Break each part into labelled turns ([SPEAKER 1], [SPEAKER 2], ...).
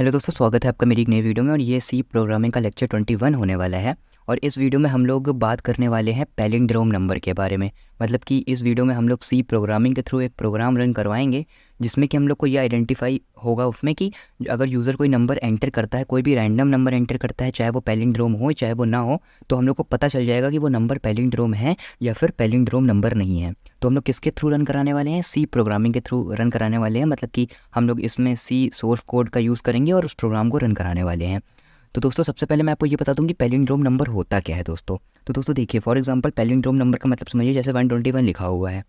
[SPEAKER 1] Hello दोस्तों, स्वागत है आपका मेरी एक नई वीडियो में। और ये सी प्रोग्रामिंग का लेक्चर 21 होने वाला है। और इस वीडियो में हम लोग बात करने वाले हैं पैलिंड्रोम नंबर के बारे में। मतलब कि इस वीडियो में हम लोग सी प्रोग्रामिंग के थ्रू एक प्रोग्राम रन करवाएंगे जिसमें कि हम लोग को यह आइडेंटिफाई होगा उसमें कि अगर यूज़र कोई नंबर एंटर करता है, कोई भी रैंडम नंबर एंटर करता है, चाहे वो पैलिंड्रोम हो चाहे वो ना हो, तो हम लोग को पता चल जाएगा कि वो नंबर पैलिंड्रोम है या फिर पैलिंड्रोम नंबर नहीं है। तो हम लोग किसके थ्रू रन कराने वाले हैं? सी प्रोग्रामिंग के थ्रू रन कराने वाले हैं। मतलब कि हम लोग इसमें सी सोर्स कोड का यूज़ करेंगे और उस प्रोग्राम को रन कराने वाले हैं। तो दोस्तों, सबसे पहले मैं आपको ये बता दूं कि पैलिंड्रोम नंबर होता क्या है दोस्तों। तो दोस्तों देखिए, फॉर एग्जांपल पैलिंड्रोम नंबर का मतलब समझिए जैसे 121 लिखा हुआ है।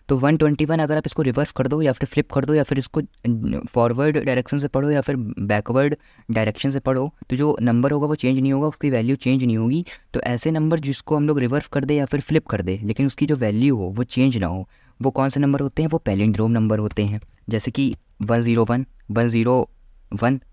[SPEAKER 1] तो 121 अगर आप इसको रिवर्स कर दो या फिर फ्लिप कर दो या फिर इसको फॉरवर्ड डायरेक्शन से पढ़ो या फिर बैकवर्ड डायरेक्शन से पढ़ो, तो जो नंबर होगा वो चेंज नहीं होगा, उसकी वैल्यू चेंज नहीं होगी। तो ऐसे नंबर जिसको हम लोग रिवर्स कर दे या फिर फ्लिप कर दे लेकिन उसकी जो वैल्यू हो वो चेंज ना हो, वो कौन से नंबर होते हैं? वो पैलिंड्रोम नंबर होते हैं। जैसे कि 101, 101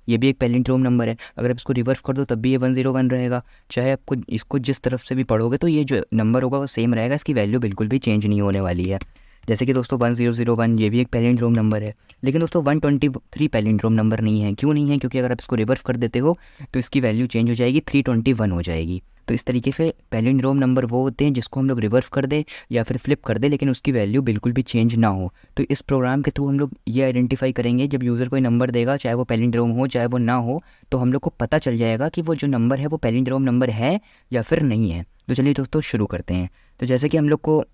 [SPEAKER 1] ये भी एक पैलिंड्रोम नंबर है। अगर आप इसको रिवर्स कर दो तब भी ये 101 रहेगा। चाहे आपको इसको जिस तरफ से भी पढ़ोगे तो ये जो नंबर होगा वो सेम रहेगा, इसकी वैल्यू बिल्कुल भी चेंज नहीं होने वाली है। जैसे कि दोस्तों 1001 ये भी एक पैलिंड्रोम नंबर है। लेकिन दोस्तों 123 पैलिंड्रोम नंबर नहीं है। क्यों नहीं है? क्योंकि अगर आप इसको रिवर्स कर देते हो तो इसकी वैल्यू चेंज हो जाएगी, 321 हो जाएगी। तो इस तरीके से पैलिंड्रोम नंबर वो होते हैं जिसको हम लोग रिवर्स कर दें या फिर फ्लिप कर दें लेकिन उसकी वैल्यू बिल्कुल भी चेंज ना हो। तो इस प्रोग्राम के थ्रू हम लोग ये आइडेंटिफाई करेंगे, जब यूज़र कोई नंबर देगा चाहे वो पैलिंड्रोम हो चाहे वो ना हो, तो हम लोग को पता चल जाएगा कि वो जो नंबर है वो पैलिंड्रोम नंबर है या फिर नहीं है। तो चलिए दोस्तों शुरू करते हैं। तो जैसे कि हम लोग को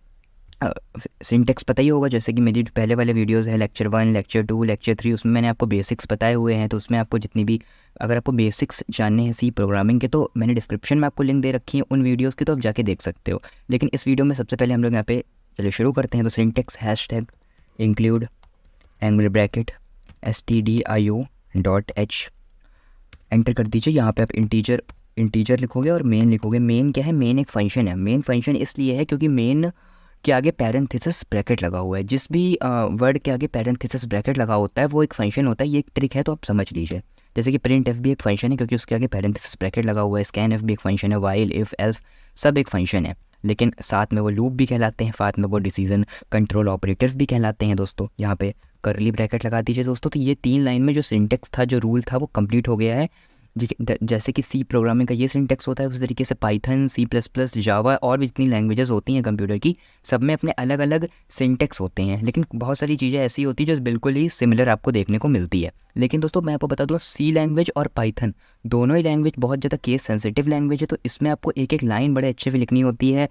[SPEAKER 1] सिंटेक्स पता ही होगा, जैसे कि मेरी जो पहले वाले वीडियोज़ है लेक्चर 1, लेक्चर 2, लेक्चर 3, उसमें मैंने आपको बेसिक्स बताए हुए हैं। तो उसमें आपको जितनी भी अगर आपको बेसिक्स जानने हैं सी प्रोग्रामिंग के तो मैंने डिस्क्रिप्शन में आपको लिंक दे रखी है उन वीडियोज़ की, तो आप जाके देख सकते हो। लेकिन इस वीडियो में सबसे पहले हम लोग यहाँ पे चलिए शुरू करते हैं। तो syntax hashtag include angle bracket stdio.h enter कर दीजिए। यहाँ पे आप इंटीजर लिखोगे और मेन लिखोगे। मेन क्या है? मेन एक फंक्शन है। मेन फंक्शन इसलिए है क्योंकि मेन के आगे पैरेंथेसिस ब्रैकेट लगा हुआ है। जिस भी वर्ड के आगे पैरेंथेसिस ब्रैकेट लगा होता है वो एक फंक्शन होता है। ये एक ट्रिक है तो आप समझ लीजिए। जैसे कि प्रिंट एफ भी एक फंक्शन है क्योंकि उसके आगे पैरेंथेसिस ब्रैकेट लगा हुआ है। स्कैन एफ भी एक फंक्शन है। वाइल, इफ, एल्फ सब एक फंक्शन है, लेकिन साथ में वो लूप भी कहलाते हैं, साथ में वो डिसीजन कंट्रोल ऑपरेटर्स भी कहलाते हैं दोस्तों। यहाँ पे करली ब्रैकेट लगा दीजिए दोस्तों। तो ये 3 लाइन में जो सिंटेक्स था, जो रूल था, वो कंप्लीट हो गया है। जैसे कि सी प्रोग्रामिंग का ये सिंटेक्स होता है उस तरीके से पाइथन, सी प्लस प्लस, जावा और भी जितनी लैंग्वेजेस होती हैं कंप्यूटर की, सब में अपने अलग अलग सिंटेक्स होते हैं। लेकिन बहुत सारी चीज़ें ऐसी होती है जो बिल्कुल ही सिमिलर आपको देखने को मिलती है। लेकिन दोस्तों मैं आपको बता दूँ, सी लैंग्वेज और पाइथन दोनों ही लैंग्वेज बहुत ज़्यादा केस सेंसिटिव लैंग्वेज है। तो इसमें आपको एक एक लाइन बड़े अच्छे से लिखनी होती है।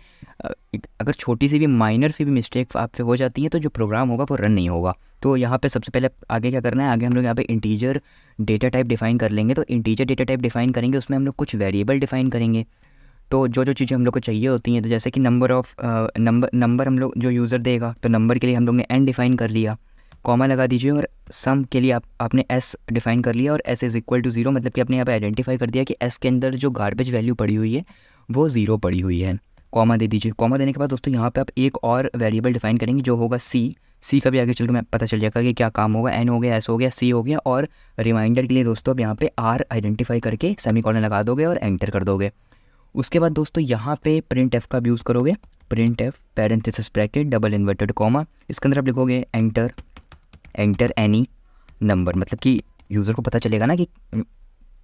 [SPEAKER 1] अगर छोटी सी भी माइनर सी भी मिस्टेक आपसे हो जाती है तो जो प्रोग्राम होगा वो रन नहीं होगा। तो यहाँ पे सबसे पहले आगे क्या करना है, आगे हम लोग यहाँ पे इंटीजर डेटा टाइप डिफाइन कर लेंगे। तो इंटीजर डेटा टाइप डिफाइन करेंगे, उसमें हम लोग कुछ वेरिएबल डिफाइन करेंगे। तो जो जो चीज़ें हम लोग को चाहिए होती हैं, तो जैसे कि नंबर हम लोग जो यूज़र देगा, तो नंबर के लिए हम लोग ने n डिफ़ाइन कर लिया, कॉमा लगा दीजिए। और सम के लिए आपने s डिफ़ाइन कर लिया और s इज़ इक्वल टू 0, मतलब कि आपने यहाँ पे आइडेंटिफाई कर दिया कि s के अंदर जो गार्बेज वैल्यू पड़ी हुई है वो 0 पड़ी हुई है। कॉमा दे दीजिए। कॉमा देने के बाद दोस्तों यहाँ पे आप एक और वेरिएबल डिफाइन करेंगे जो होगा सी का भी आगे चल के मैं पता चल जाएगा कि क्या काम होगा। एन हो गया, एस हो गया, सी हो गया। और रिमाइंडर के लिए दोस्तों अब यहाँ पे आर आइडेंटिफाई करके सेमीकोलन लगा दोगे और एंटर कर दोगे। उसके बाद दोस्तों यहाँ पे प्रिंट एफ का भी यूज़ करोगे। Print F parenthesis bracket double inverted comma, इसके अंदर आप लिखोगे एंटर एनी नंबर, मतलब कि यूज़र को पता चलेगा ना कि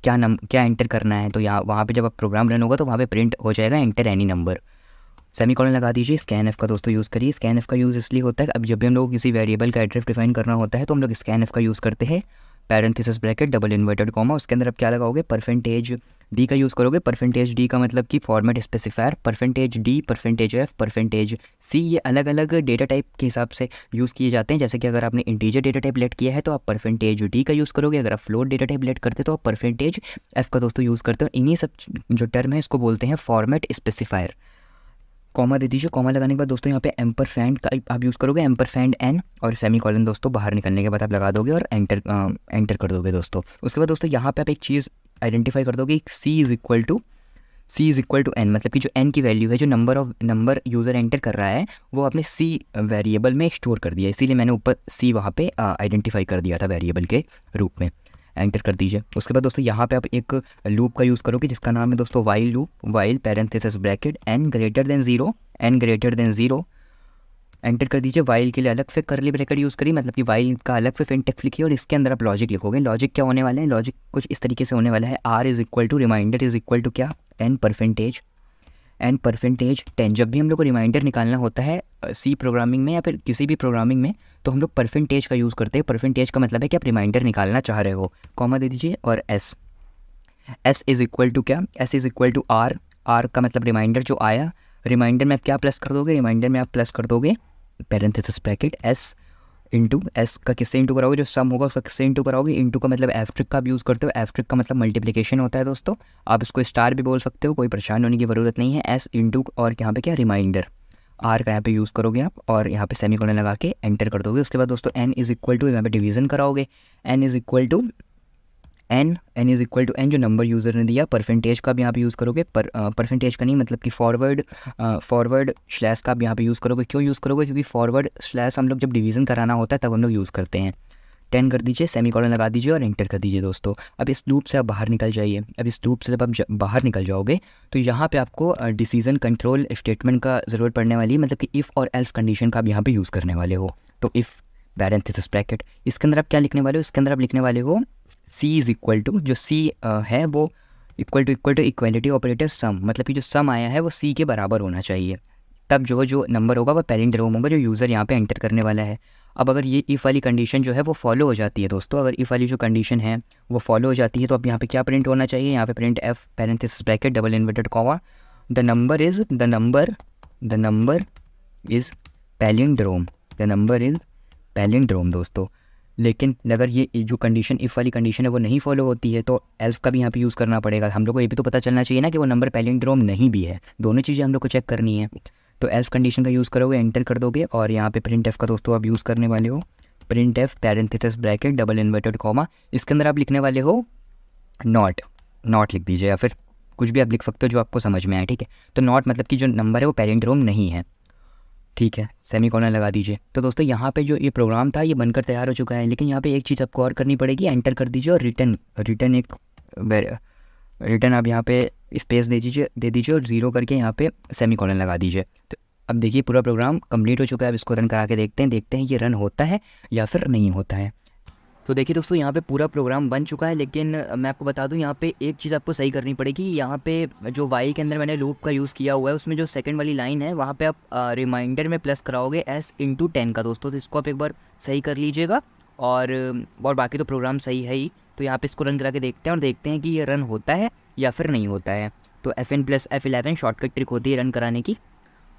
[SPEAKER 1] क्या एंटर करना है। तो यहाँ वहाँ पे जब आप प्रोग्राम रन होगा तो वहाँ पे प्रिंट हो जाएगा एंटर एनी नंबर। सेमीकोलन लगा दीजिए। स्कैन एफ का दोस्तों यूज़ करिए। स्कैन एफ का यूज़ इसलिए होता है अब जब भी हम लोग किसी वेरिएबल का एड्रेस डिफाइन करना होता है तो हम लोग स्कैन एफ का यूज़ करते हैं। Parenthesis bracket double inverted comma, उसके अंदर आप क्या लगाओगे? परसेंटेज डी का यूज़ करोगे। परसेंटेज डी का मतलब कि format specifier. Percentage d, percentage f, percentage c, ये अलग अलग डेटा टाइप के हिसाब से यूज़ किए जाते हैं। जैसे कि अगर आपने इंटीजर डेटा टाइप लेट किया है तो आप परसेंटेज डी का यूज़ करोगे। अगर आप फ्लोट डेटा टाइप लेट करते तो आप परसेंटेज एफ का दोस्तों यूज़ करते हो। इन्हीं सब जो टर्म है इसको बोलते हैं फॉर्मेट स्पेसिफायर। कॉमा दे दीजिए। कॉमा लगाने के बाद दोस्तों यहाँ पे एम्परसैंड का आप यूज़ करोगे, एम्परसैंड एन, और सेमीकोलन दोस्तों बाहर निकलने के बाद आप लगा दोगे और एंटर कर दोगे दोस्तों। उसके बाद दोस्तों यहाँ पे आप एक चीज़ आइडेंटिफाई कर दोगे, सी इज़ इक्वल टू एन, मतलब कि जो एन की वैल्यू है, जो नंबर यूज़र एंटर कर रहा है वो आपने सी वेरिएबल में स्टोर कर दिया, इसीलिए मैंने ऊपर सी वहाँ पे आइडेंटिफाई कर दिया था वेरिएबल के रूप में। एंटर कर दीजिए। उसके बाद दोस्तों यहाँ पे आप एक लूप का यूज़ करोगे जिसका नाम है दोस्तों while loop. While parenthesis bracket n greater than zero enter कर दीजिए। वाइल के लिए अलग से करली ब्रैकेट यूज़ करिए, मतलब कि वाइल का अलग से प्रिंटफ लिखिए और इसके अंदर आप लॉजिक लिखोगे। लॉजिक क्या होने वाले हैं, लॉजिक कुछ इस तरीके से होने वाला है, r is equal to reminder is equal to क्या, एन परसेंटेज 10। जब भी हम लोग को रिमाइंडर निकालना होता है सी प्रोग्रामिंग में या फिर किसी भी प्रोग्रामिंग में, तो हम लोग परसेंटेज का यूज़ करते हैं। परसेंटेज का मतलब है कि आप रिमाइंडर निकालना चाह रहे हो, कॉमा दे दीजिए और एस इज़ इक्वल टू क्या, s is equal to r का मतलब रिमाइंडर जो आया, रिमाइंडर में आप क्या प्लस कर दोगे, रिमाइंडर में आप प्लस कर दोगे parenthesis bracket S into, S का किससे इंटू कराओगे, जो सम होगा उसका किससे इंटू कराओगे, इंटू का मतलब एस्ट्रिक का आप यूज़ करते हो, एस्ट्रिक का मतलब मल्टीप्लिकेशन होता है दोस्तों, आप इसको स्टार भी बोल सकते हो, कोई परेशान होने की ज़रूरत नहीं है। एस इंटू और यहाँ पे क्या रिमाइंडर, आर का यहाँ पे यूज़ करोगे आप और यहाँ पे सेमीकोलन लगा के एंटर कर दोगे। उसके बाद दोस्तों एन इज़ इक्वल टू, यहाँ पे डिवीजन कराओगे, n is equal to n is equal to n जो नंबर यूज़र ने दिया। परसेंटेज का भी यहाँ पे यूज़ करोगे, परसेंटेज का नहीं मतलब कि फॉरवर्ड स्लैश का आप यहाँ पे यूज़ करोगे। क्यों यूज़ करोगे, क्योंकि फॉरवर्ड स्लैश हम लोग जब डिवीज़न कराना होता है तब हम लोग यूज़ करते हैं। 10 कर दीजिए, सेमीकोलन लगा दीजिए और एंटर कर दीजिए दोस्तों। अब इस लूप से आप बाहर निकल जाइए। अब इस लूप से जब आप बाहर निकल जाओगे तो यहाँ पे आपको डिसीजन कंट्रोल स्टेटमेंट का ज़रूरत पड़ने वाली है, मतलब कि इफ़ और एल्स कंडीशन का आप यहाँ पे यूज़ करने वाले हो। तो इफ़ पैरेंथेसिस ब्रैकेट, इसके अंदर आप क्या लिखने वाले हो, इसके अंदर आप लिखने वाले हो सी इज़ इक्वल टू, जो सी है वो इक्वल टू इक्वलिटी ऑपरेटर सम, मतलब कि जो सम आया है वो सी के बराबर होना चाहिए, तब जो नंबर होगा वो पैलिंड्रोम होगा जो यूज़र यहाँ पे एंटर करने वाला है। अब अगर ये इफ़ वाली कंडीशन जो है वो फॉलो हो जाती है दोस्तों, अगर इफ़ वाली जो कंडीशन है वो फॉलो हो जाती है तो अब यहाँ पे क्या प्रिंट होना चाहिए, यहाँ पे print F parenthesis bracket double inverted comma the number is palindrome दोस्तों। लेकिन अगर ये जो कंडीशन इफ़ वाली कंडीशन है वो नहीं फॉलो होती है तो एल्फ का भी यहाँ पे यूज़ करना पड़ेगा। हम लोग को ये भी तो पता चलना चाहिए ना कि वो नंबर पैलिंड्रोम नहीं भी है, दोनों चीज़ें हम लोग को चेक करनी है। तो एल्फ कंडीशन का यूज़ करोगे, एंटर कर दोगे और यहाँ पे प्रिंट एफ का दोस्तों आप यूज़ करने वाले हो, print F parenthesis bracket double inverted comma, इसके अंदर आप लिखने वाले हो नॉट लिख दीजिए या फिर कुछ भी आप लिख सकते हो जो आपको समझ में आए, ठीक है। तो नॉट मतलब कि जो नंबर है वो पैलिंड्रोम नहीं है, ठीक है, सेमीकोलन लगा दीजिए। तो दोस्तों यहाँ पे जो ये प्रोग्राम था ये बनकर तैयार हो चुका है, लेकिन यहाँ पे एक चीज़ आपको और करनी पड़ेगी, एंटर कर दीजिए और रिटर्न आप यहाँ पे स्पेस दे दीजिए और 0 करके यहाँ पे सेमीकोलन लगा दीजिए। तो अब देखिए पूरा प्रोग्राम कंप्लीट हो चुका है। अब इसको रन करा के देखते हैं ये रन होता है या फिर नहीं होता है। तो देखिए दोस्तों यहाँ पे पूरा प्रोग्राम बन चुका है, लेकिन मैं आपको बता दूँ यहाँ पे एक चीज़ आपको सही करनी पड़ेगी। यहाँ पे जो वाई के अंदर मैंने लूप का यूज़ किया हुआ है उसमें जो सेकंड वाली लाइन है वहाँ पे आप रिमाइंडर में प्लस कराओगे एस इंटू 10 का दोस्तों, तो इसको आप एक बार सही कर लीजिएगा और बाकी तो प्रोग्राम सही है ही। तो यहाँ पर इसको रन करा के देखते हैं और देखते हैं कि ये रन होता है या फिर नहीं होता है। तो FN+F11 शॉर्टकट ट्रिक होती है रन कराने की।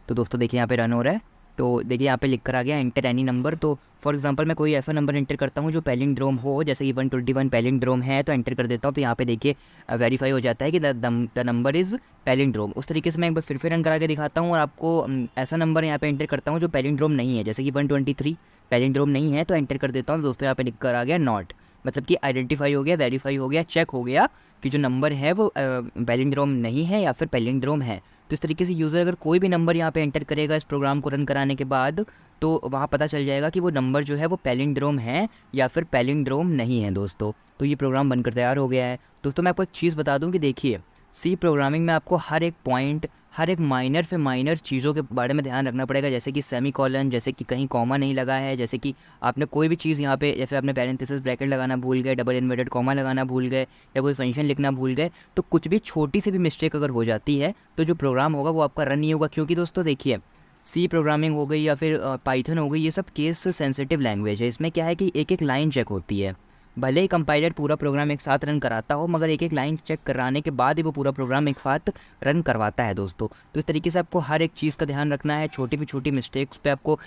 [SPEAKER 1] तो दोस्तों देखिए यहाँ पे रन हो रहा है, तो देखिए यहाँ पे लिख कर आ गया एंटर एनी नंबर। तो फॉर एग्जांपल मैं कोई ऐसा नंबर एंटर करता हूँ जो पैलिंड्रोम हो, जैसे कि 121 पैलिंड्रोम है तो एंटर कर देता हूँ, तो यहाँ पे देखिए वेरीफाई हो जाता है कि द नंबर इज़ पैलिंड्रोम। उस तरीके से मैं एक बार फिर रन करा के दिखाता हूँ और आपको ऐसा नंबर यहाँ पे एंटर करता हूँ जो पैलिंड्रोम नहीं है, जैसे कि 123 पैलिंड्रोम नहीं है तो एंटर कर देता हूँ। दोस्तों यहाँ पे लिख कर आ गया नॉट, मतलब कि आइडेंटिफाई हो गया, वेरीफाई हो गया, चेक हो गया कि जो नंबर है वो पैलिंड्रोम नहीं है या फिर पैलिंड्रोम है। तो इस तरीके से यूज़र अगर कोई भी नंबर यहाँ पे एंटर करेगा इस प्रोग्राम को रन कराने के बाद तो वहाँ पता चल जाएगा कि वो नंबर जो है वो पैलिंड्रोम है या फिर पैलिंड्रोम नहीं है दोस्तों। तो ये प्रोग्राम बनकर तैयार हो गया है। दोस्तों मैं आपको एक चीज़ बता दूँ कि देखिए सी प्रोग्रामिंग में आपको हर एक पॉइंट, हर एक माइनर से माइनर चीज़ों के बारे में ध्यान रखना पड़ेगा, जैसे कि सेमीकोलन, जैसे कि कहीं कॉमा नहीं लगा है, जैसे कि आपने कोई भी चीज़ यहाँ पे जैसे आपने पैरेंथेसिस ब्रैकेट लगाना भूल गए, डबल इन्वर्टेड कॉमा लगाना भूल गए या कोई फंक्शन लिखना भूल गए, तो कुछ भी छोटी सी भी मिस्टेक अगर हो जाती है तो जो प्रोग्राम होगा वो आपका रन नहीं होगा। क्योंकि दोस्तों देखिए सी प्रोग्रामिंग हो गई या फिर पाइथन हो गई, ये सब केस सेंसिटिव लैंग्वेज है। इसमें क्या है कि एक एक लाइन चेक होती है, भले ही कंपाइलर पूरा प्रोग्राम एक साथ रन कराता हो मगर एक एक लाइन चेक कराने के बाद ही वो पूरा प्रोग्राम एक साथ रन करवाता है दोस्तों। तो इस तरीके से आपको हर एक चीज़ का ध्यान रखना है, छोटी भी छोटी मिस्टेक्स पे आपको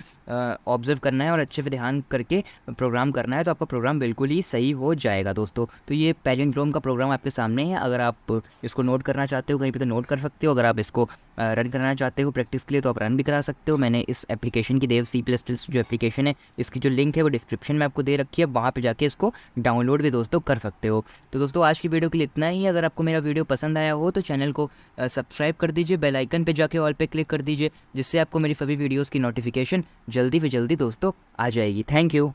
[SPEAKER 1] ऑब्जर्व करना है और अच्छे से ध्यान करके प्रोग्राम करना है, तो आपका प्रोग्राम बिल्कुल ही सही हो जाएगा दोस्तों। तो ये पैलिंड्रोम का प्रोग्राम आपके सामने है, अगर आप इसको नोट करना चाहते हो कहीं पर तो नोट कर सकते हो, अगर आप इसको रन करना चाहते हो प्रैक्टिस के लिए तो आप रन भी करा सकते हो। मैंने इस एप्लीकेशन की देव C++ जो एप्लीकेशन है इसकी जो लिंक है वो डिस्क्रिप्शन में आपको दे रखी है, वहाँ पर जाके इसको डाउनलोड भी दोस्तों कर सकते हो। तो दोस्तों आज की वीडियो के लिए इतना ही। अगर आपको मेरा वीडियो पसंद आया हो तो चैनल को सब्सक्राइब कर दीजिए, बेल आइकन पे जाके ऑल पे क्लिक कर दीजिए, जिससे आपको मेरी सभी वीडियोस की नोटिफिकेशन जल्दी से जल्दी दोस्तों आ जाएगी। Thank you.